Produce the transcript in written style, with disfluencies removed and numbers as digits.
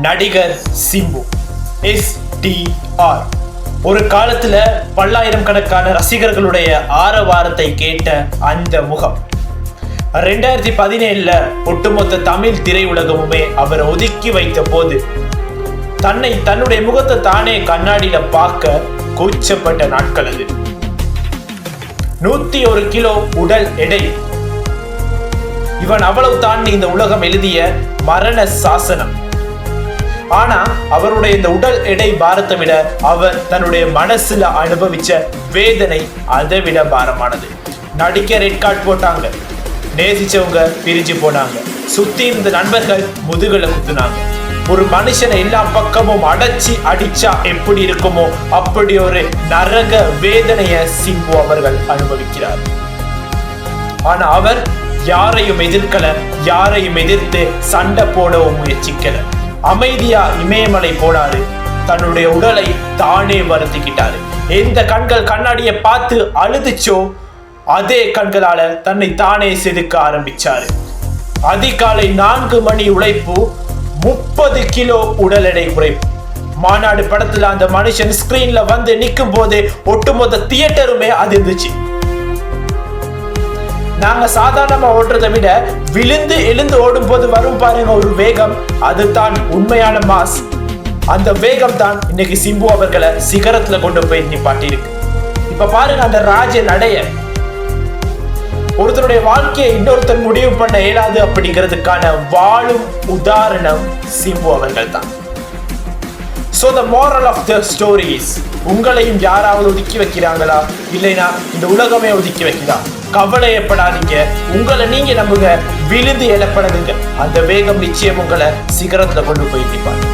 நடிகர் சிம்பு SDR. ஒரு காலத்துல பல்லாயிரம் கணக்கான ரசிகர்களுடைய ஆரவாரத்தை கேட்ட அந்த முகம் 2017 ஒட்டுமொத்த தமிழ் திரையுலகமுமே அவரை ஒதுக்கி வைத்த போது தன்னுடைய முகத்தை தானே கண்ணாடியில பார்க்க கூச்சப்பட்ட நாட்கள் அது. 101 கிலோ உடல் எடை. இவன் அவ்வளவு தான் இந்த உலகம் எழுதிய மரண சாசனம். ஆனா அவருடைய இந்த உடல் எடை பாரத்தை விட அவர் தன்னுடைய மனசுல அனுபவிச்ச வேதனை அதை விட பாரமானது. நடிக்க ரெட் கார்டு போட்டாங்க, நேசிச்சவங்க பிரிஞ்சு போனாங்க, சுத்தி இருந்த நண்பர்கள் முதுகுல குத்துனாங்க. ஒரு மனுஷனை எல்லா பக்கமும் அடிச்சா எப்படி இருக்குமோ அப்படி ஒரு நரக வேதனைய சிம்பு அவர்கள் அனுபவிக்கிறார். ஆனா அவர் யாரையும் எதிர்க்கல, யாரையும் எதிர்த்து சண்டை போடவும் முயற்சிக்கல. அமைதியா இமயமலை போனாரு. தன்னுடைய உடலை தானே வருத்திக்கிட்டாரு. எந்த கண்கள் கண்ணாடியை பார்த்து அழுதுச்சோ அதே கண்களால தன்னை தானே செதுக்க ஆரம்பிச்சாரு. அதிகாலை 4 மணி உழைப்பு, 30 கிலோ உடல் எடை குறைப்பு. மாநாடு படத்துல அந்த மனுஷன் ஸ்கிரீன்ல வந்து நிற்கும் போது ஒட்டுமொத்த தியேட்டருமே அதிர்ந்துச்சு. நாங்க சாதாரணமா ஓடுறதை விட விழுந்து எழுந்து ஓடும் போது வரும் பாருங்க ஒரு வேகம், அதுதான் உண்மையான மாஸ். அந்த வேகம் தான் இன்னைக்கு சிம்பு அவர்களை சிகரத்துல கொண்டு போய் நிப்பாட்டி இருக்கு. இப்ப பாருங்க அந்த ராஜ நடைய. ஒருத்தருடைய வாழ்க்கையை இன்னொருத்தர் முடிவு பண்ண இயலாது அப்படிங்கிறதுக்கான வாழும் உதாரணம் சிம்பு அவர்கள் தான். So the moral of the story is, உங்களையும் யாராவது ஒதுக்கி வைக்கிறாங்களா, இல்லைனா இந்த உலகமே ஒதுக்கி வைக்கிறா, கவலையப்படாதீங்க. உங்களை நீங்க நம்புங்க, விழுந்து எழப்படாதீங்க. அந்த வேகம் நிச்சயம் உங்களை சிகரத்துல கொண்டு போய் நிற்பாங்க.